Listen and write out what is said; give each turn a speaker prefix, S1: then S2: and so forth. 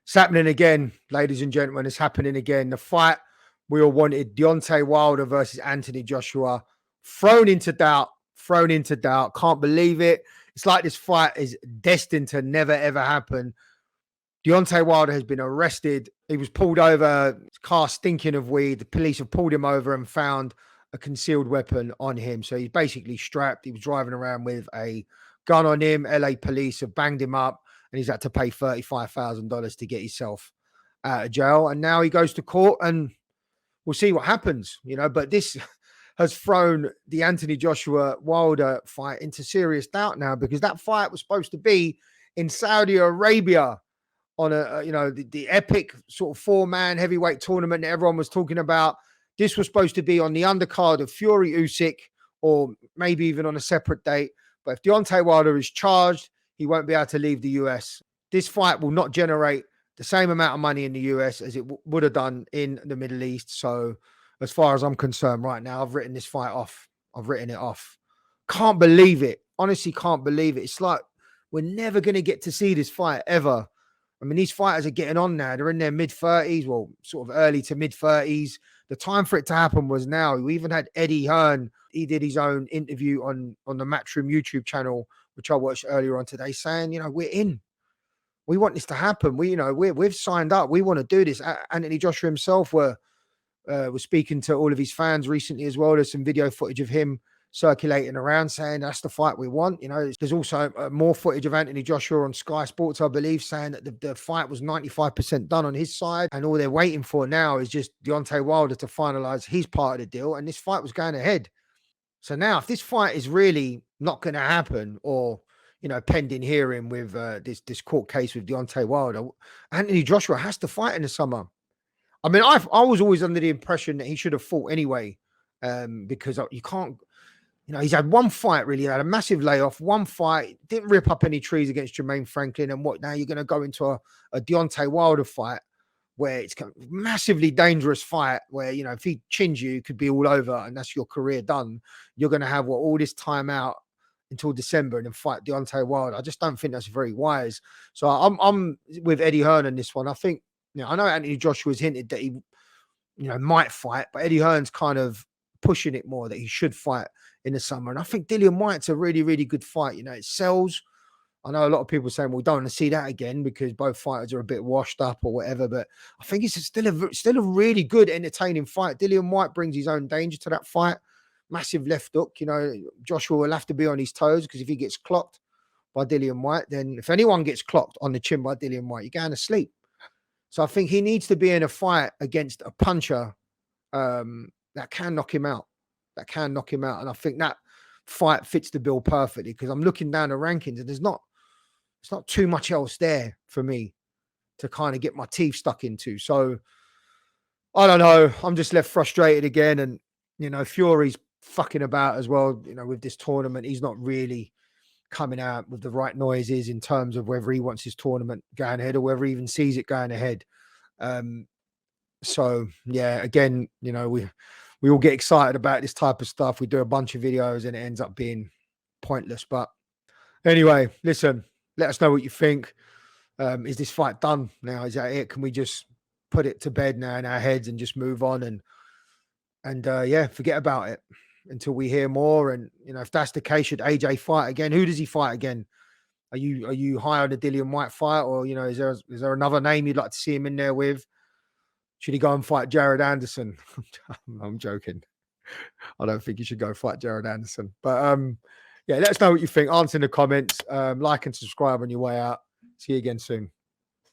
S1: It's happening again, ladies and gentlemen. It's happening again. The fight we all wanted, Deontay Wilder versus Anthony Joshua, thrown into doubt, thrown into doubt. Can't believe it. It's like this fight is destined to never, ever happen. Deontay Wilder has been arrested. He was pulled over, his car stinking of weed. The police have pulled him over and found a concealed weapon on him. So he's basically strapped. He was driving around with a gun on him. LA police have banged him up and he's had to pay $35,000 to get himself out of jail. And now he goes to court and we'll see what happens, But this has thrown the Anthony Joshua Wilder fight into serious doubt now, because that fight was supposed to be in Saudi Arabia on the epic sort of 4-man heavyweight tournament that everyone was talking about. This was supposed to be on the undercard of Fury Usyk, or maybe even on a separate date. But if Deontay Wilder is charged, he won't be able to leave the US. This fight will not generate the same amount of money in the US as it would have done in the Middle East. So as far as I'm concerned right now, I've written this fight off. I've written it off. Can't believe it. Honestly, can't believe it. It's like we're never going to get to see this fight ever. I mean, these fighters are getting on now. They're in their mid-30s, well, sort of early to mid-30s. The time for it to happen was now. We even had Eddie Hearn. He did his own interview on the Matchroom YouTube channel, which I watched earlier on today, saying, we're in. We want this to happen. We've signed up. We want to do this. Anthony Joshua himself was speaking to all of his fans recently as well. There's some video footage of him circulating around saying that's the fight we want. There's also more footage of Anthony Joshua on Sky Sports, I believe, saying that the fight was 95% done on his side, and all they're waiting for now is just Deontay Wilder to finalize his part of the deal, and this fight was going ahead. So now, if this fight is really not going to happen, or pending hearing with this court case with Deontay Wilder, Anthony Joshua has to fight in the summer. I mean, I was always under the impression that he should have fought anyway, because you can't. He's had one fight, really. He had a massive layoff, one fight, didn't rip up any trees against Jermaine Franklin. And now you're going to go into a Deontay Wilder fight where it's a massively dangerous fight where, if he chins you, it could be all over and that's your career done. You're going to have all this time out until December and then fight Deontay Wilder. I just don't think that's very wise. So I'm with Eddie Hearn on this one. I think, I know Anthony Joshua's hinted that he, might fight, but Eddie Hearn's kind of pushing it more that he should fight in the summer. And I think Dillian White's a really, really good fight. It sells. I know a lot of people saying, well, we don't want to see that again because both fighters are a bit washed up or whatever, but I think it's still a really good, entertaining fight. Dillian White brings his own danger to that fight. Massive left hook. Joshua will have to be on his toes, because if he gets clocked by Dillian White, then if anyone gets clocked on the chin by Dillian White, you're going to sleep. So I think he needs to be in a fight against a puncher that can knock him out. And I think that fight fits the bill perfectly, because I'm looking down the rankings and there's not too much else there for me to kind of get my teeth stuck into. So I don't know. I'm just left frustrated again. And, Fury's fucking about as well, with this tournament. He's not really coming out with the right noises in terms of whether he wants his tournament going ahead or whether he even sees it going ahead. So yeah, again, we all get excited about this type of stuff. We do a bunch of videos and it ends up being pointless. But anyway, listen, let us know what you think. Is this fight done now? Is that it? Can we just put it to bed now in our heads and just move on and forget about it until we hear more? And, if that's the case, should AJ fight again? Who does he fight again? Are you high on the Dillian White fight, or, is there another name you'd like to see him in there with? Should he go and fight Jared Anderson? I'm joking. I don't think he should go fight Jared Anderson. But let us know what you think. Answer in the comments. Like and subscribe on your way out. See you again soon.